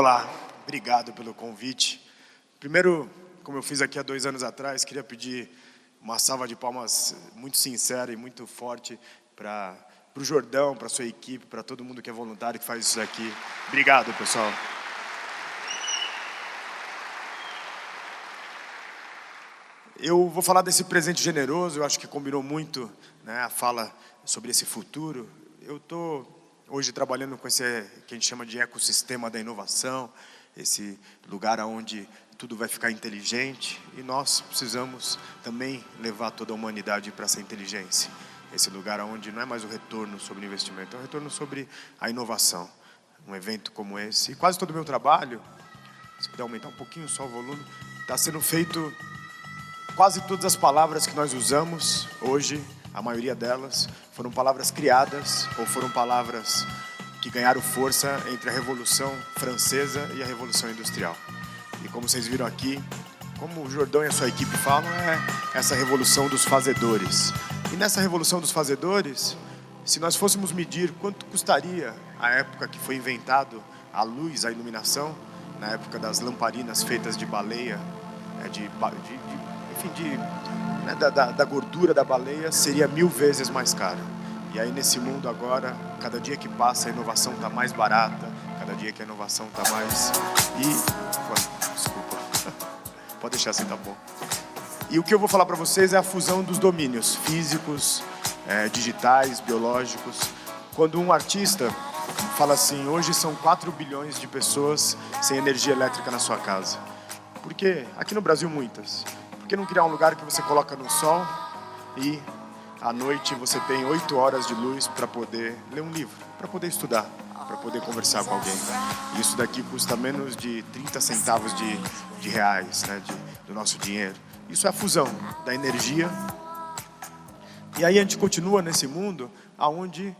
Olá, obrigado pelo convite. Primeiro, como eu fiz aqui há 2 anos atrás, queria pedir uma salva de palmas muito sincera e muito forte para o Jordão, para a sua equipe, para todo mundo que é voluntário que faz isso aqui. Obrigado, pessoal. Eu vou falar desse presente generoso, eu acho que combinou muito, né, a fala sobre esse futuro. Eu estou hoje trabalhando com esse que a gente chama de ecossistema da inovação, esse lugar onde tudo vai ficar inteligente, e nós precisamos também levar toda a humanidade para essa inteligência. Esse lugar onde não é mais o retorno sobre o investimento, é o retorno sobre a inovação. Um evento como esse, e quase todo o meu trabalho, se puder aumentar um pouquinho só o volume, está sendo feito. Quase todas as palavras que nós usamos hoje, a maioria delas, foram palavras criadas ou foram palavras que ganharam força entre a Revolução Francesa e a Revolução Industrial. E como vocês viram aqui, como o Jordão e a sua equipe falam, é essa revolução dos fazedores. E nessa revolução dos fazedores, se nós fôssemos medir quanto custaria a época que foi inventado a luz, a iluminação, na época das lamparinas feitas de baleia, da gordura da baleia, seria 1000 vezes mais caro. E aí nesse mundo agora, cada dia que passa a inovação está mais barata, cada dia que a inovação está mais... Desculpa, pode deixar assim, tá bom. E o que eu vou falar para vocês é a fusão dos domínios físicos, digitais, biológicos. Quando um artista fala assim, hoje são 4 bilhões de pessoas sem energia elétrica na sua casa. Porque aqui no Brasil muitas. Por que não criar um lugar que você coloca no sol e à noite você tem 8 horas de luz para poder ler um livro, para poder estudar, para poder conversar com alguém. E isso daqui custa menos de 30 centavos de reais, né, do nosso dinheiro. Isso é a fusão da energia. E aí a gente continua nesse mundo onde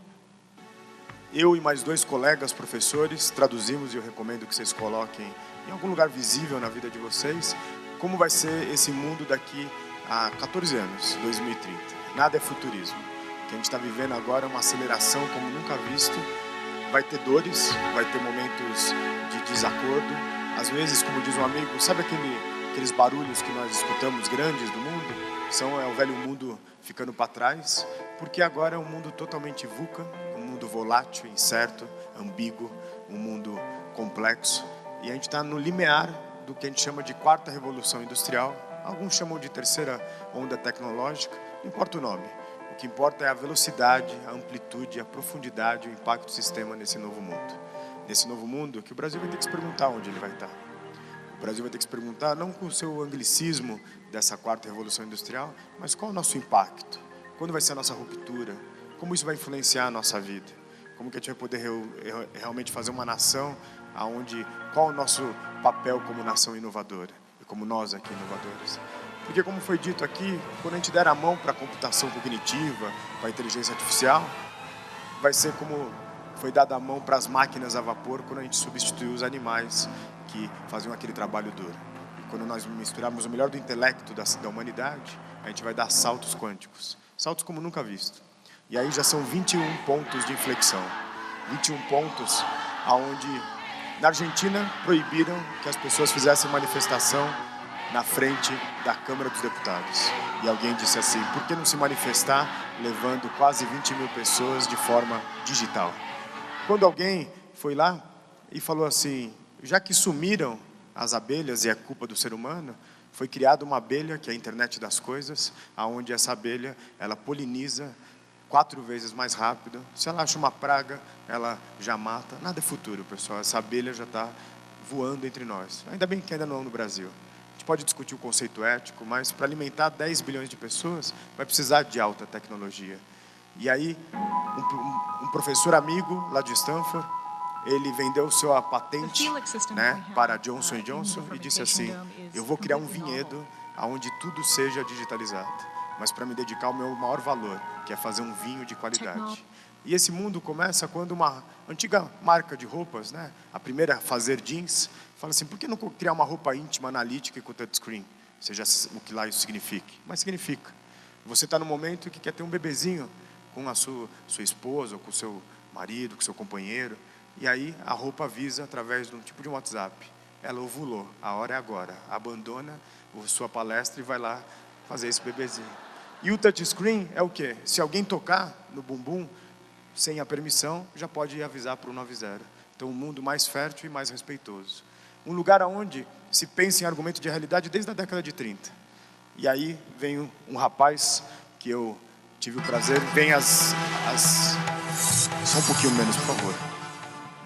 eu e mais 2 colegas professores traduzimos, e eu recomendo que vocês coloquem em algum lugar visível na vida de vocês, como vai ser esse mundo daqui a 14 anos, 2030. Nada é futurismo. O que a gente está vivendo agora é uma aceleração como nunca visto. Vai ter dores, vai ter momentos de desacordo. Às vezes, como diz um amigo, sabe aqueles barulhos que nós escutamos grandes do mundo? É o velho mundo ficando para trás, porque agora é um mundo totalmente VUCA, um mundo volátil, incerto, ambíguo, um mundo complexo. E a gente está no limiar do que a gente chama de 4ª revolução industrial. Alguns chamam de 3ª onda tecnológica, não importa o nome. O que importa é a velocidade, a amplitude, a profundidade, o impacto do sistema nesse novo mundo. Nesse novo mundo que o Brasil vai ter que se perguntar onde ele vai estar. O Brasil vai ter que se perguntar, não com o seu anglicismo dessa 4ª revolução industrial, mas qual é o nosso impacto? Quando vai ser a nossa ruptura? Como isso vai influenciar a nossa vida? Como que a gente vai poder realmente fazer uma nação qual é o nosso papel como nação inovadora e como nós aqui inovadores? Porque, como foi dito aqui, quando a gente der a mão para a computação cognitiva, para a inteligência artificial, vai ser como foi dada a mão para as máquinas a vapor quando a gente substituiu os animais que faziam aquele trabalho duro. E quando nós misturarmos o melhor do intelecto da humanidade, a gente vai dar saltos quânticos, saltos como nunca visto. E aí já são 21 pontos de inflexão, 21 pontos onde na Argentina proibiram que as pessoas fizessem manifestação na frente da Câmara dos Deputados. E alguém disse assim, por que não se manifestar levando quase 20.000 pessoas de forma digital? Quando alguém foi lá e falou assim, já que sumiram as abelhas e é culpa do ser humano, foi criada uma abelha, que é a internet das coisas, onde essa abelha, ela poliniza 4 vezes mais rápido. Se ela acha uma praga, ela já mata. Nada é futuro, pessoal. Essa abelha já está voando entre nós. Ainda bem que ainda não no Brasil. A gente pode discutir o conceito ético, mas para alimentar 10 bilhões de pessoas, vai precisar de alta tecnologia. E aí, um professor amigo lá de Stanford, ele vendeu sua patente, né, para Johnson & Johnson e disse assim, eu vou criar um vinhedo onde tudo seja digitalizado, mas para me dedicar ao meu maior valor, que é fazer um vinho de qualidade. E esse mundo começa quando uma antiga marca de roupas, né, a primeira a fazer jeans, fala assim, por que não criar uma roupa íntima, analítica e com touchscreen? Seja o que lá isso signifique. Mas significa. Você está no momento que quer ter um bebezinho com a sua esposa, ou com o seu marido, com o seu companheiro, e aí a roupa avisa através de um tipo de um WhatsApp. Ela ovulou, a hora é agora. Abandona a sua palestra e vai lá fazer esse bebezinho. E o touchscreen é o quê? Se alguém tocar no bumbum, sem a permissão, já pode avisar para o 90. Então, um mundo mais fértil e mais respeitoso. Um lugar onde se pensa em argumento de realidade desde a década de 30. E aí vem um rapaz que eu tive o prazer, vem só um pouquinho menos, por favor.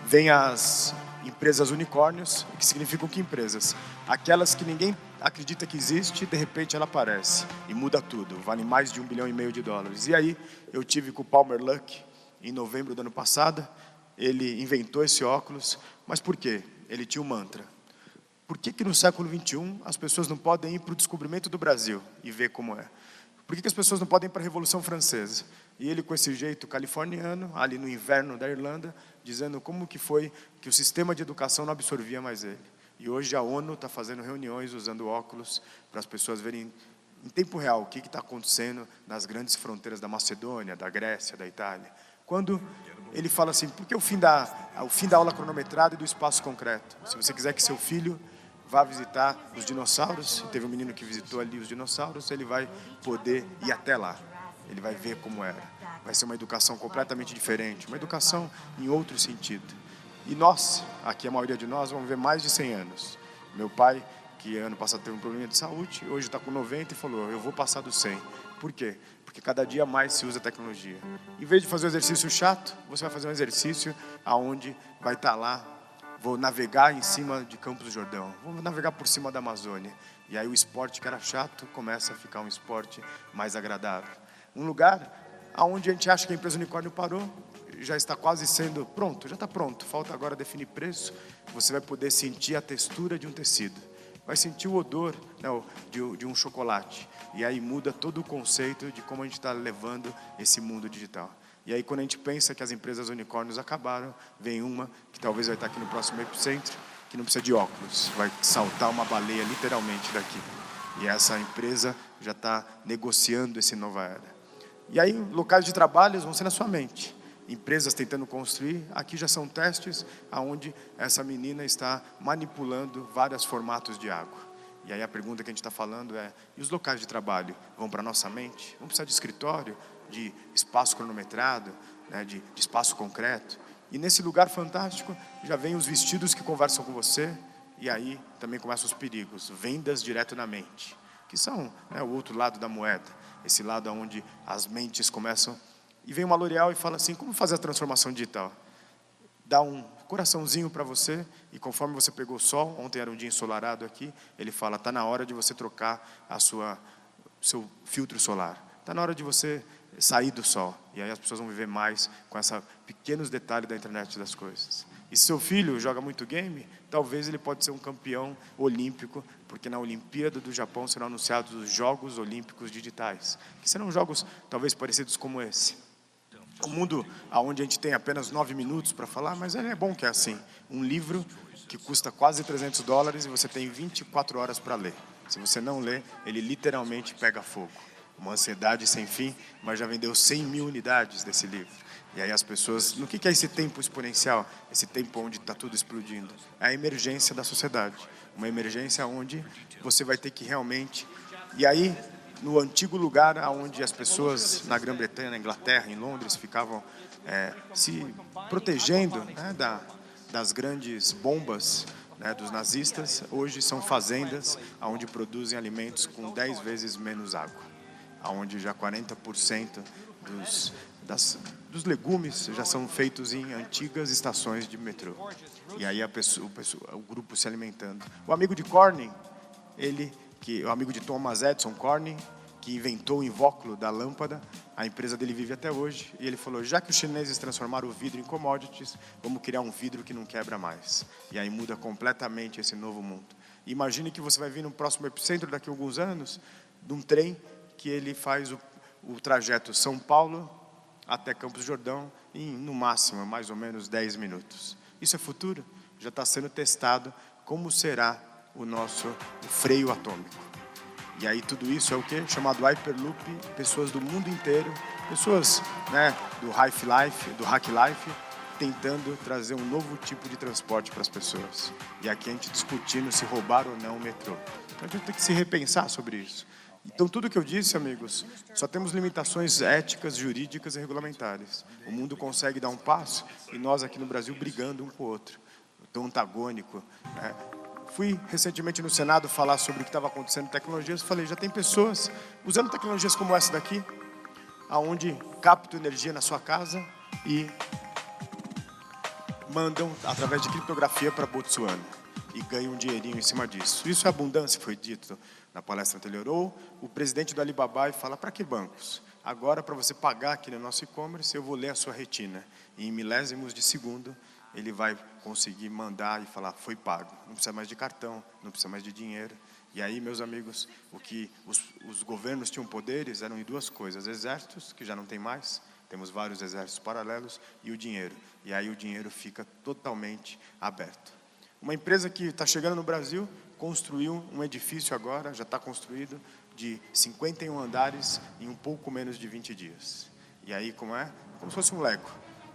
Vem as empresas unicórnios, que significam que empresas? Aquelas que ninguém acredita que existe, de repente ela aparece e muda tudo, vale mais de $1,5 bilhão. E aí eu tive com o Palmer Luckey, em novembro do ano passado, ele inventou esse óculos, mas por quê? Ele tinha um mantra. Por que no século XXI as pessoas não podem ir para o descobrimento do Brasil e ver como é? Por que as pessoas não podem ir para a Revolução Francesa? E ele, com esse jeito californiano, ali no inverno da Irlanda, dizendo como que foi que o sistema de educação não absorvia mais ele. E hoje a ONU está fazendo reuniões usando óculos para as pessoas verem em tempo real o que está acontecendo nas grandes fronteiras da Macedônia, da Grécia, da Itália. Quando ele fala assim, por que o fim da aula cronometrada e do espaço concreto? Se você quiser que seu filho vá visitar os dinossauros, teve um menino que visitou ali os dinossauros, ele vai poder ir até lá. Ele vai ver como era. Vai ser uma educação completamente diferente, uma educação em outro sentido. E nós, aqui a maioria de nós, vamos ver mais de 100 anos. Meu pai, que ano passado teve um problema de saúde, hoje está com 90 e falou, eu vou passar dos 100. Por quê? Porque cada dia mais se usa tecnologia. Em vez de fazer um exercício chato, você vai fazer um exercício aonde vai estar lá, vou navegar em cima de Campos do Jordão, vou navegar por cima da Amazônia. E aí o esporte que era chato começa a ficar um esporte mais agradável. Um lugar onde a gente acha que a empresa unicórnio parou, já está quase sendo pronto, já está pronto. Falta agora definir preço. Você vai poder sentir a textura de um tecido. Vai sentir o odor, né, de um chocolate. E aí muda todo o conceito de como a gente está levando esse mundo digital. E aí quando a gente pensa que as empresas unicórnios acabaram, vem uma que talvez vai estar aqui no próximo Epicentro, que não precisa de óculos. Vai saltar uma baleia literalmente daqui. E essa empresa já está negociando esse nova era. E aí locais de trabalho vão ser na sua mente. Empresas tentando construir, aqui já são testes onde essa menina está manipulando vários formatos de água. E aí a pergunta que a gente está falando é, e os locais de trabalho vão para a nossa mente? Vão precisar de escritório, de espaço cronometrado, né, de espaço concreto? E nesse lugar fantástico, já vem os vestidos que conversam com você, e aí também começam os perigos, vendas direto na mente, que são, né, o outro lado da moeda, esse lado onde as mentes começam. E vem uma L'Oréal e fala assim, como fazer a transformação digital? Dá um coraçãozinho para você, e conforme você pegou o sol, ontem era um dia ensolarado aqui, ele fala, está na hora de você trocar seu filtro solar. Está na hora de você sair do sol. E aí as pessoas vão viver mais com esses pequenos detalhes da internet das coisas. E se seu filho joga muito game, talvez ele pode ser um campeão olímpico, porque na Olimpíada do Japão serão anunciados os Jogos Olímpicos Digitais, que serão jogos talvez parecidos como esse. Um mundo onde a gente tem apenas 9 minutos para falar, mas é bom que é assim. Um livro que custa quase $300 e você tem 24 horas para ler. Se você não lê, ele literalmente pega fogo. Uma ansiedade sem fim, mas já vendeu 100 mil unidades desse livro. E aí as pessoas... No que é esse tempo exponencial? Esse tempo onde está tudo explodindo? É a emergência da sociedade. Uma emergência onde você vai ter que realmente... E aí... No antigo lugar onde as pessoas na Grã-Bretanha, na Inglaterra, em Londres, ficavam se protegendo, né, das grandes bombas, né, dos nazistas, hoje são fazendas onde produzem alimentos com 10 vezes menos água, onde já 40% dos legumes já são feitos em antigas estações de metrô. E aí o grupo se alimentando. O amigo de Corning, o amigo de Thomas Edison, Corning, que inventou o invólucro da lâmpada, a empresa dele vive até hoje, e ele falou, já que os chineses transformaram o vidro em commodities, vamos criar um vidro que não quebra mais. E aí muda completamente esse novo mundo. Imagine que você vai vir no próximo Epicentro, daqui a alguns anos, de um trem que ele faz o trajeto São Paulo até Campos do Jordão em, no máximo, mais ou menos 10 minutos. Isso é futuro? Já está sendo testado como será o freio atômico. E aí tudo isso é o quê? Chamado Hyperloop, pessoas do mundo inteiro, pessoas, né, do Hack Life, tentando trazer um novo tipo de transporte para as pessoas. E aqui a gente discutindo se roubar ou não o metrô. Então a gente tem que se repensar sobre isso. Então tudo que eu disse, amigos, só temos limitações éticas, jurídicas e regulamentares. O mundo consegue dar um passo e nós aqui no Brasil brigando um com o outro, tão antagônico, né? Fui recentemente no Senado falar sobre o que estava acontecendo em tecnologias. Falei, já tem pessoas usando tecnologias como essa daqui, aonde captam energia na sua casa e mandam através de criptografia para Botsuana e ganham um dinheirinho em cima disso. Isso é abundância, foi dito na palestra anterior. Ou o presidente do Alibaba fala, para que bancos? Agora, para você pagar aqui no nosso e-commerce, eu vou ler a sua retina. E em milésimos de segundo, ele vai conseguir mandar e falar, foi pago. Não precisa mais de cartão, não precisa mais de dinheiro. E aí, meus amigos, o que os governos tinham poderes eram em duas coisas. Exércitos, que já não tem mais, temos vários exércitos paralelos, e o dinheiro. E aí o dinheiro fica totalmente aberto. Uma empresa que está chegando no Brasil, construiu um edifício agora, já está construído, de 51 andares em um pouco menos de 20 dias. E aí, como é? Como se fosse um Lego.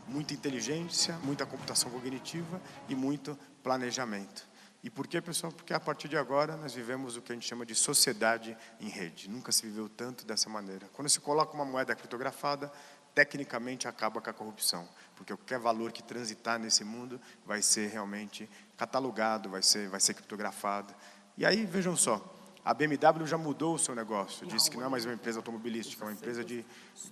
Muita inteligência, muita computação cognitiva e muito planejamento. E por quê, pessoal? Porque a partir de agora nós vivemos o que a gente chama de sociedade em rede. Nunca se viveu tanto dessa maneira. Quando se coloca uma moeda criptografada, tecnicamente acaba com a corrupção. Porque qualquer valor que transitar nesse mundo vai ser realmente catalogado, vai ser criptografado. E aí, vejam só, a BMW já mudou o seu negócio. Disse que não é mais uma empresa automobilística, é uma empresa de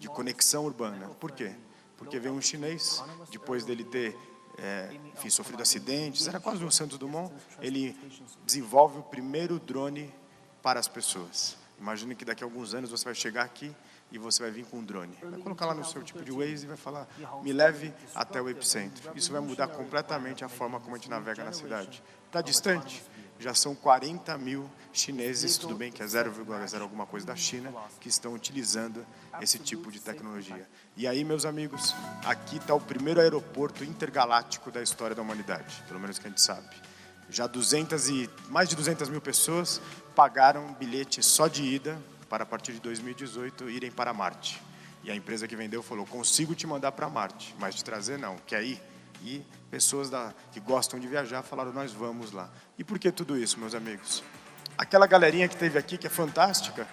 conexão urbana. Por quê? Porque veio um chinês, depois dele ter enfim, sofrido acidentes, era quase um Santos Dumont, ele desenvolve o primeiro drone para as pessoas. Imagine que daqui a alguns anos você vai chegar aqui e você vai vir com um drone. Vai colocar lá no seu tipo de Waze e vai falar, me leve até o epicentro. Isso vai mudar completamente a forma como a gente navega na cidade. Está distante? Já são 40 mil chineses, tudo bem que é 0,0 alguma coisa da China, que estão utilizando esse tipo de tecnologia. E aí, meus amigos, aqui está o primeiro aeroporto intergaláctico da história da humanidade, pelo menos que a gente sabe. Já mais de 200 mil pessoas pagaram bilhete só de ida para, a partir de 2018, irem para Marte. E a empresa que vendeu falou, consigo te mandar para Marte, mas te trazer não, quer ir? E pessoas que gostam de viajar falaram, nós vamos lá. E por que tudo isso, meus amigos? Aquela galerinha que teve aqui, que é fantástica,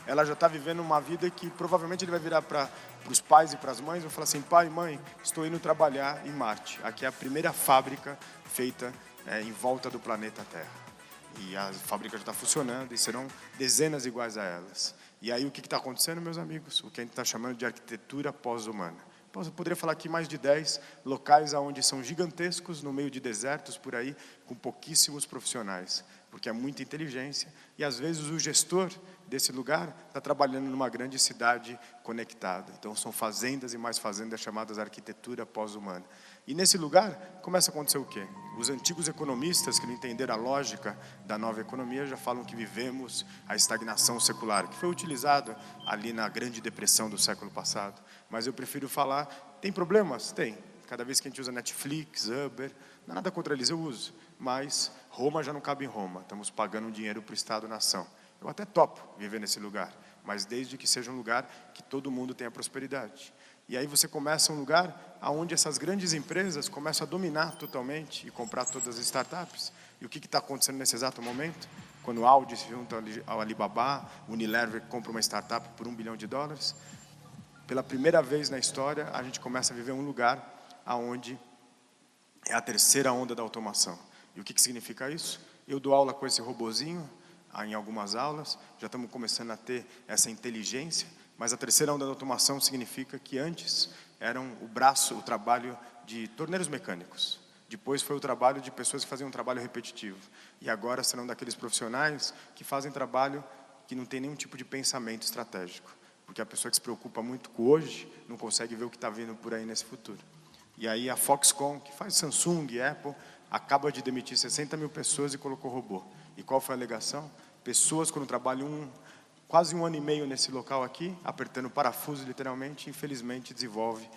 ela já está vivendo uma vida que provavelmente ele vai virar para os pais e para as mães e vai falar assim, pai, mãe, estou indo trabalhar em Marte. Aqui é a primeira fábrica feita em volta do planeta Terra. E a fábrica já está funcionando e serão dezenas iguais a elas. E aí o que está acontecendo, meus amigos? O que a gente está chamando de arquitetura pós-humana. Eu poderia falar aqui mais de 10 locais onde são gigantescos, no meio de desertos por aí, com pouquíssimos profissionais, porque é muita inteligência e às vezes o gestor desse lugar está trabalhando numa grande cidade conectada. Então são fazendas e mais fazendas chamadas arquitetura pós-humana. E nesse lugar começa a acontecer o quê? Os antigos economistas que não entenderam a lógica da nova economia já falam que vivemos a estagnação secular, que foi utilizada ali na Grande Depressão do século passado. Mas eu prefiro falar, tem problemas? Tem. Cada vez que a gente usa Netflix, Uber, nada contra eles, eu uso. Mas Roma já não cabe em Roma, estamos pagando dinheiro para o Estado-nação. Eu até topo viver nesse lugar, mas desde que seja um lugar que todo mundo tenha prosperidade. E aí você começa um lugar onde essas grandes empresas começam a dominar totalmente e comprar todas as startups. E o que está acontecendo nesse exato momento? Quando o Audi se junta ao Alibaba, o Unilever compra uma startup por $1 bilhão, pela primeira vez na história, a gente começa a viver um lugar onde é a terceira onda da automação. E o que significa isso? Eu dou aula com esse robozinho, em algumas aulas, já estamos começando a ter essa inteligência, mas a terceira onda da automação significa que antes eram o trabalho de torneiros mecânicos. Depois foi o trabalho de pessoas que faziam um trabalho repetitivo. E agora serão daqueles profissionais que fazem trabalho que não tem nenhum tipo de pensamento estratégico. Porque a pessoa que se preocupa muito com hoje não consegue ver o que está vindo por aí nesse futuro. E aí a Foxconn, que faz Samsung e Apple, acaba de demitir 60 mil pessoas e colocou robô. E qual foi a alegação? Pessoas, quando trabalham quase 1 ano e meio nesse local aqui, apertando parafuso literalmente, infelizmente desenvolve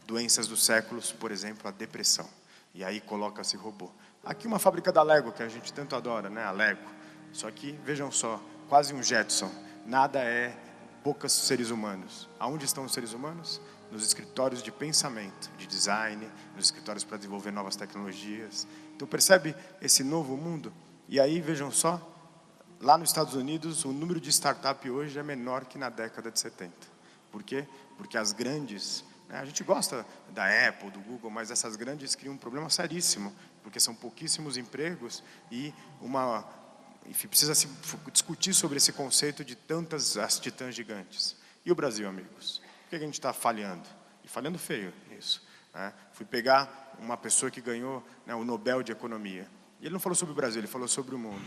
doenças dos séculos, por exemplo, a depressão. E aí coloca-se robô. Aqui uma fábrica da Lego, que a gente tanto adora, né? A Lego. Só que, vejam só, quase um Jetson. Nada poucos seres humanos. Aonde estão os seres humanos? nos escritórios de pensamento, de design, nos escritórios para desenvolver novas tecnologias. Então percebe esse novo mundo? E aí, vejam só, lá nos Estados Unidos, o número de startup hoje é menor que na década de 70. Por quê? Porque as grandes, né, a gente gosta da Apple, do Google, mas essas grandes criam um problema seríssimo, porque são pouquíssimos empregos e enfim, precisa se discutir sobre esse conceito de tantas as titãs gigantes. E o Brasil, amigos? Por que a gente está falhando? E falhando feio isso. Né? Fui pegar uma pessoa que ganhou, né, o Nobel de Economia. E ele não falou sobre o Brasil, ele falou sobre o mundo.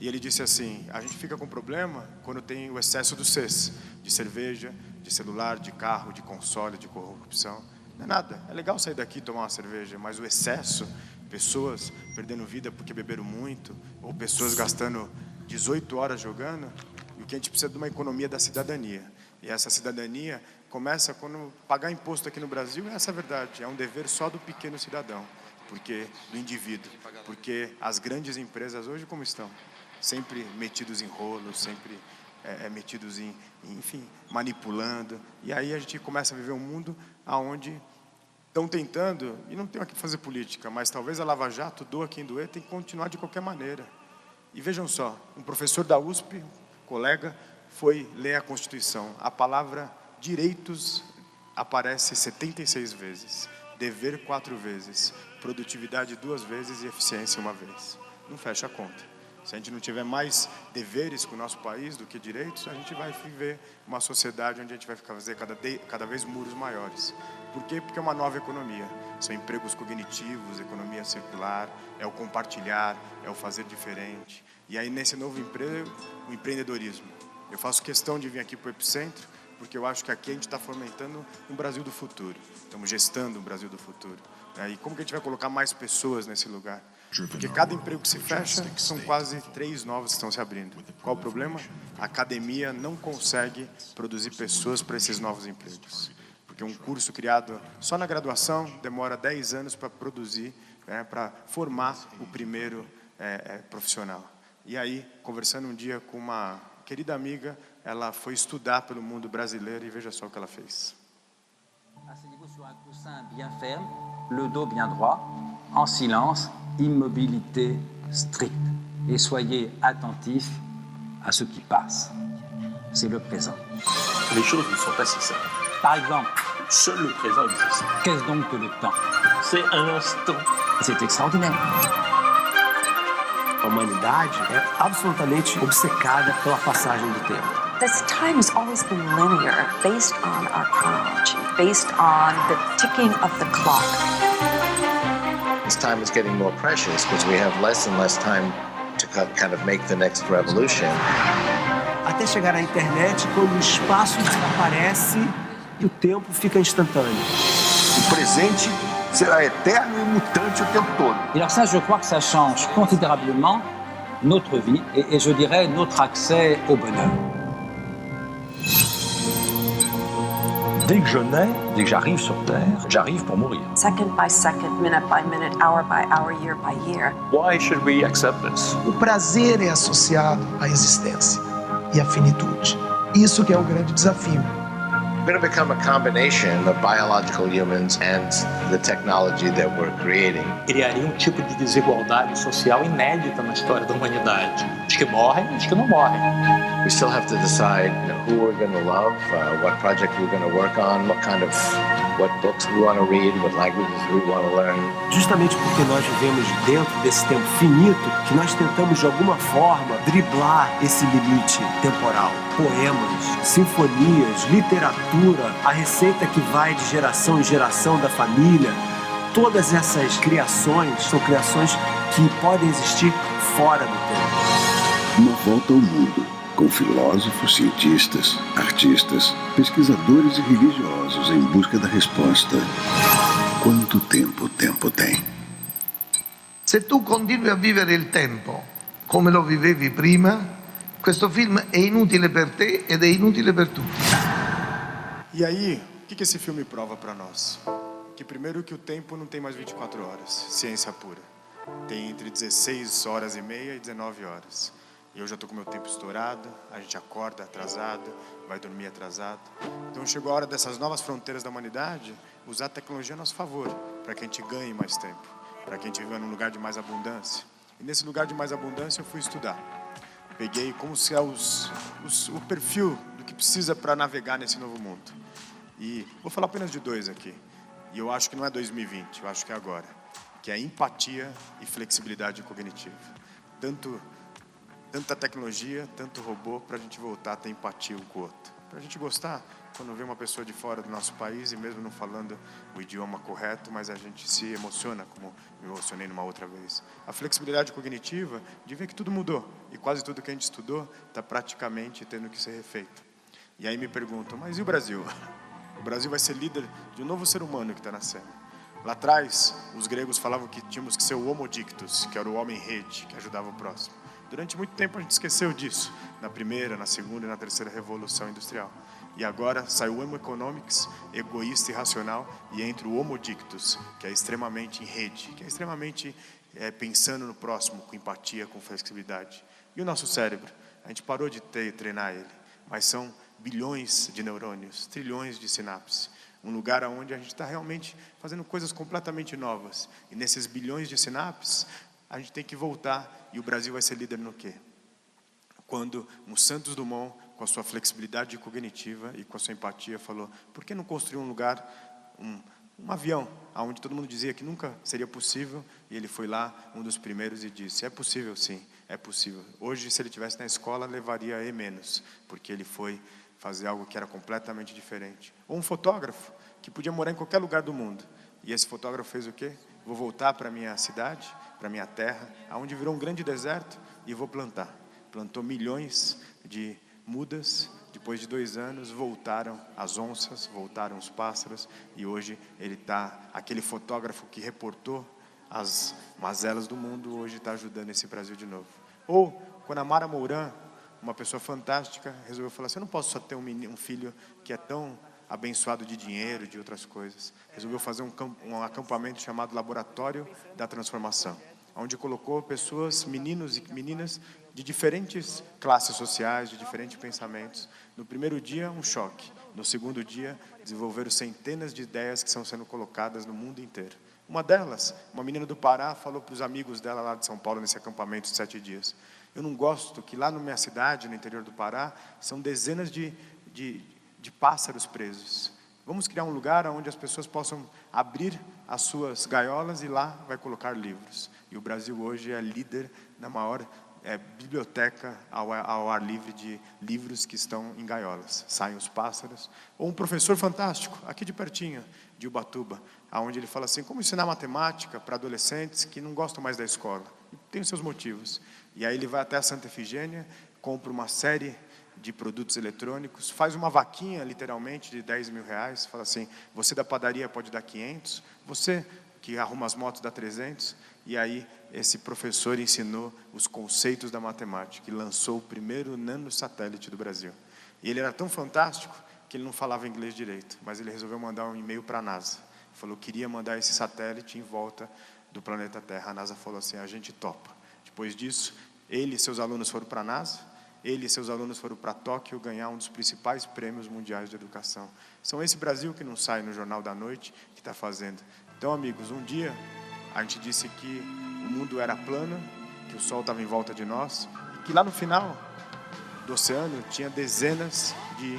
E ele disse assim, a gente fica com problema quando tem o excesso dos Cs, de cerveja, de celular, de carro, de console, de corrupção. Não é nada, é legal sair daqui e tomar uma cerveja, mas o excesso, pessoas perdendo vida porque beberam muito, ou pessoas gastando 18 horas jogando, e o que a gente precisa de uma economia da cidadania. E essa cidadania começa quando pagar imposto aqui no Brasil, essa é a verdade, é um dever só do pequeno cidadão, do indivíduo, porque as grandes empresas hoje como estão? Sempre metidos em rolos, sempre metidos enfim, manipulando, e aí a gente começa a viver um mundo onde estão tentando, e não tem aqui fazer política, mas talvez a Lava Jato, doa quem doer, tem que continuar de qualquer maneira. E vejam só, um professor da USP, colega, foi ler a Constituição. A palavra direitos aparece 76 vezes, dever 4 vezes, produtividade 2 vezes e eficiência 1 vez. Não fecha a conta. Se a gente não tiver mais deveres com o nosso país do que direitos, a gente vai viver uma sociedade onde a gente vai fazer cada vez muros maiores. Por quê? Porque é uma nova economia. São empregos cognitivos, economia circular, é o compartilhar, é o fazer diferente. E aí, nesse novo emprego, o empreendedorismo. Eu faço questão de vir aqui para o Epicentro, porque eu acho que aqui a gente está fomentando um Brasil do futuro. Estamos gestando um Brasil do futuro. E como que a gente vai colocar mais pessoas nesse lugar? Porque cada emprego que se fecha, são quase 3 novos que estão se abrindo. Qual o problema? A academia não consegue produzir pessoas para esses novos empregos. Porque um curso criado só na graduação demora 10 anos para produzir, para formar o primeiro profissional. E aí, conversando um dia com uma querida amiga, ela foi estudar pelo mundo brasileiro e veja só o que ela fez. Asseyez-vous sur un coussin bien ferme, le dos bien droit, en silence, immobilité stricte. Et soyez attentifs à ce qui passe. C'est le présent. Les choses ne sont pas si simples. Par exemple, Seul le présent existe. qu'est-ce donc que le temps? C'est un instant. C'est extraordinaire. A humanidade é absolutamente obcecada pela passagem do tempo. This time has always been linear, based on our chronology, based on the ticking of the clock. This time is getting more precious because we have less and less time to kind of make the next revolution. Até chegar à internet, quando o espaço desaparece e o tempo fica instantâneo. O presente será eterno e mutante o tempo todo. Et alors ça, je crois que ça change considérablement notre vie et je dirais notre accès au bonheur. Dès que je nais, dès que j'arrive sur Terre, j'arrive pour mourir. Second by second, minute by minute, hour by hour, year by year. Why should we accept this? O prazer é associado à existência e à finitude. Isso que é o grande desafio. We're going to become a combination of biological humans and the technology that we're creating. Criaria um tipo de desigualdade social inédita na história da humanidade. Os que morrem e os que não morrem. We still have to decide who we're going to love, what project we're going to work on, what books we want to read, what languages we want to learn. Justamente porque nós vivemos dentro desse tempo finito, que nós tentamos de alguma forma driblar esse limite temporal. Poemas, sinfonias, literatura, a receita que vai de geração em geração da família, todas essas criações são criações que podem existir fora do tempo. Uma volta ao mundo, com filósofos, cientistas, artistas, pesquisadores e religiosos em busca da resposta. Quanto tempo o tempo tem? Se tu continui a vivere il tempo come lo vivevi prima, questo film è inutile per te ed è inutile per tutti. E aí, o que esse filme prova para nós? Que primeiro que o tempo não tem mais 24 horas, ciência pura. Tem entre 16 horas e meia e 19 horas. Eu já estou com meu tempo estourado, a gente acorda atrasado, vai dormir atrasado. Então chegou a hora dessas novas fronteiras da humanidade usar a tecnologia a nosso favor, para que a gente ganhe mais tempo, para que a gente viva num lugar de mais abundância. E nesse lugar de mais abundância eu fui estudar. Peguei como se é o perfil do que precisa para navegar nesse novo mundo. E vou falar apenas de 2 aqui. E eu acho que não é 2020, eu acho que é agora. Que é empatia e flexibilidade cognitiva. Tanta tecnologia, tanto robô, para a gente voltar a ter empatia um com o outro. Para a gente gostar quando vê uma pessoa de fora do nosso país e mesmo não falando o idioma correto, mas a gente se emociona, como me emocionei numa outra vez. A flexibilidade cognitiva de ver que tudo mudou e quase tudo que a gente estudou está praticamente tendo que ser refeito. E aí me perguntam, mas e o Brasil? O Brasil vai ser líder de um novo ser humano que está nascendo. Lá atrás, os gregos falavam que tínhamos que ser o homo dictus, que era o homem-rede, que ajudava o próximo. Durante muito tempo a gente esqueceu disso, na primeira, na segunda e na terceira revolução industrial. E agora sai o homo economics, egoísta e racional, e entra o homo dictus, que é extremamente em rede, que é extremamente pensando no próximo, com empatia, com flexibilidade. E o nosso cérebro? A gente parou de treinar ele, mas são bilhões de neurônios, trilhões de sinapses. Um lugar onde a gente está realmente fazendo coisas completamente novas. E nesses bilhões de sinapses, a gente tem que voltar, e o Brasil vai ser líder no quê? Quando um Santos Dumont, com a sua flexibilidade cognitiva e com a sua empatia, falou, por que não construir um lugar, um avião, onde todo mundo dizia que nunca seria possível, e ele foi lá, um dos primeiros, e disse, é possível sim, é possível. Hoje, se ele estivesse na escola, levaria E-, porque ele foi fazer algo que era completamente diferente. Ou um fotógrafo, que podia morar em qualquer lugar do mundo, e esse fotógrafo fez o quê? Vou voltar para a minha cidade, para a minha terra, onde virou um grande deserto, e vou plantar. Plantou milhões de mudas, depois de 2 anos, voltaram as onças, voltaram os pássaros, e hoje ele está, aquele fotógrafo que reportou as mazelas do mundo, hoje está ajudando esse Brasil de novo. Ou, quando a Mara Mourã, uma pessoa fantástica, resolveu falar assim, eu não posso só ter um filho que é tão abençoado de dinheiro, de outras coisas. Resolveu fazer um acampamento chamado Laboratório da Transformação, onde colocou pessoas, meninos e meninas de diferentes classes sociais, de diferentes pensamentos. No primeiro dia, um choque. No segundo dia, desenvolveram centenas de ideias que estão sendo colocadas no mundo inteiro. Uma delas, uma menina do Pará, falou para os amigos dela lá de São Paulo, nesse acampamento de 7 dias. Eu não gosto que lá na minha cidade, no interior do Pará, são dezenas de pássaros presos. Vamos criar um lugar onde as pessoas possam abrir as suas gaiolas e lá vai colocar livros. E o Brasil hoje é líder na maior biblioteca ao ar livre de livros que estão em gaiolas. Saem os pássaros. Ou um professor fantástico, aqui de pertinho, de Ubatuba, onde ele fala assim, como ensinar matemática para adolescentes que não gostam mais da escola. E tem os seus motivos. E aí ele vai até a Santa Efigênia, compra uma série de produtos eletrônicos, faz uma vaquinha, literalmente, de R$10 mil, fala assim, você da padaria pode dar 500, você que arruma as motos dá 300, e aí esse professor ensinou os conceitos da matemática, e lançou o primeiro nanosatélite do Brasil. E ele era tão fantástico, que ele não falava inglês direito, mas ele resolveu mandar um e-mail para a NASA. Falou, queria mandar esse satélite em volta do planeta Terra. A NASA falou assim, a gente topa. Depois disso, ele e seus alunos foram para a NASA, ele e seus alunos foram para Tóquio ganhar um dos principais prêmios mundiais de educação. São esse Brasil que não sai no Jornal da Noite que está fazendo. Então, amigos, um dia a gente disse que o mundo era plano, que o Sol estava em volta de nós, e que lá no final do oceano tinha dezenas de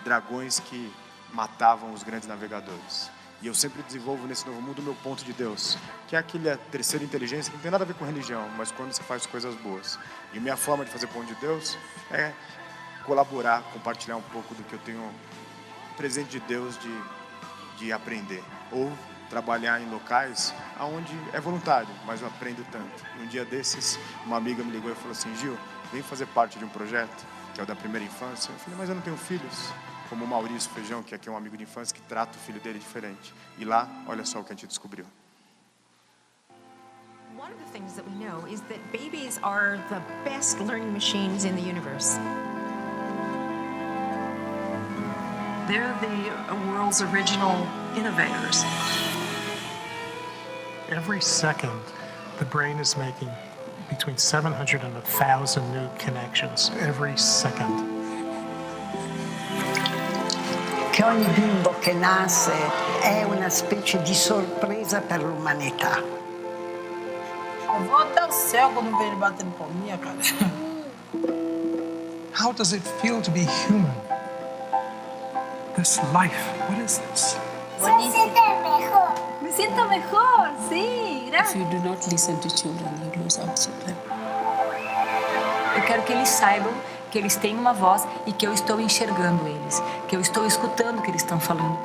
dragões que matavam os grandes navegadores. E eu sempre desenvolvo nesse novo mundo o meu ponto de Deus, que é aquela terceira inteligência que não tem nada a ver com religião, mas quando você faz coisas boas. E a minha forma de fazer ponto de Deus é colaborar, compartilhar um pouco do que eu tenho presente de Deus de aprender. Ou trabalhar em locais onde é voluntário, mas eu aprendo tanto. E um dia desses, uma amiga me ligou e falou assim, Gil, vem fazer parte de um projeto, que é o da primeira infância. Eu falei, mas eu não tenho filhos. Como o Maurício Feijão, que aqui é um amigo de infância, que trata o filho dele diferente. E lá, olha só o que a gente descobriu. One of the things that we know is that babies are the best learning machines in the universe. They're the world's original innovators. Every second, the brain is making between 700 and 1,000 new connections every second. Che ogni bimbo che nasce è una specie di sorpresa per l'umanità. Eu vou até o céu quando vejo ele batendo palminha, cara. How does it feel to be human? This life, what is this? Me siento mejor, sí, gracias. If you do not listen to children, you lose out children. Eu quero que eles saibam que eles têm uma voz e que eu estou enxergando eles, que eu estou escutando o que eles estão falando.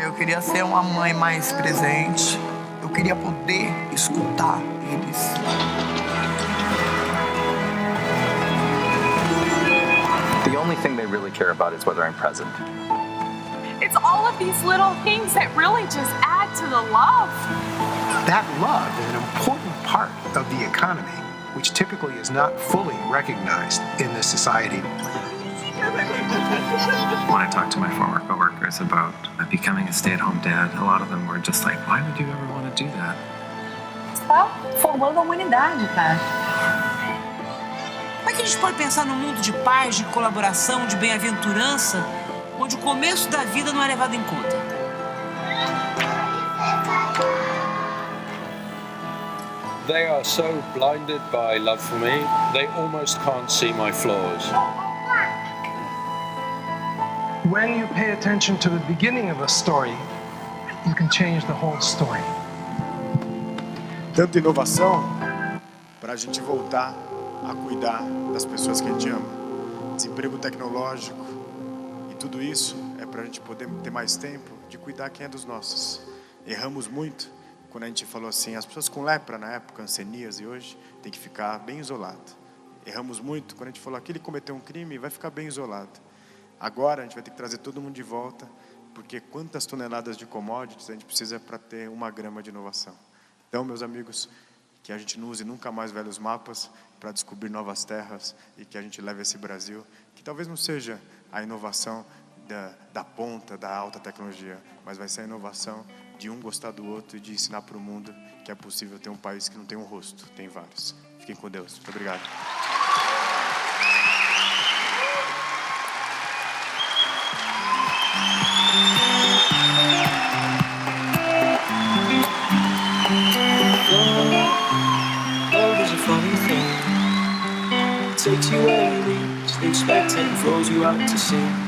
Eu queria ser uma mãe mais presente. Eu queria poder escutar eles. The only thing they really care about is whether I'm present. It's all of these little things that really just add to the love. That love is an important part of the economy, which typically is not fully recognized in this society. When I talked to my former coworkers about becoming a stay-at-home dad, a lot of them were just like, why would you ever want to do that? Está formando a humanidade, cara. Como é que a gente pode pensar num mundo de paz, de colaboração, de bem-aventurança, onde o começo da vida não é levado em conta? They are so blinded by love for me, they almost can't see my flaws. When you pay attention to the beginning of a story, you can change the whole story. Tanta inovação para a gente voltar a cuidar das pessoas que a gente ama. Desemprego tecnológico e tudo isso é para a gente poder ter mais tempo de cuidar quem é dos nossos. Erramos muito quando a gente falou assim, as pessoas com lepra na época, hanseníase, e hoje tem que ficar bem isolado. Erramos muito quando a gente falou, aquele cometeu um crime, vai ficar bem isolado. Agora a gente vai ter que trazer todo mundo de volta, porque quantas toneladas de commodities a gente precisa para ter 1 grama de inovação. Então, meus amigos, que a gente não use nunca mais velhos mapas para descobrir novas terras e que a gente leve esse Brasil, que talvez não seja a inovação da ponta, da alta tecnologia, mas vai ser a inovação de um gostar do outro e de ensinar para o mundo que é possível ter um país que não tem um rosto, tem vários. Fiquem com Deus. Muito obrigado. Love is a funny thing. It takes you where you least expect it and throws you out to sea.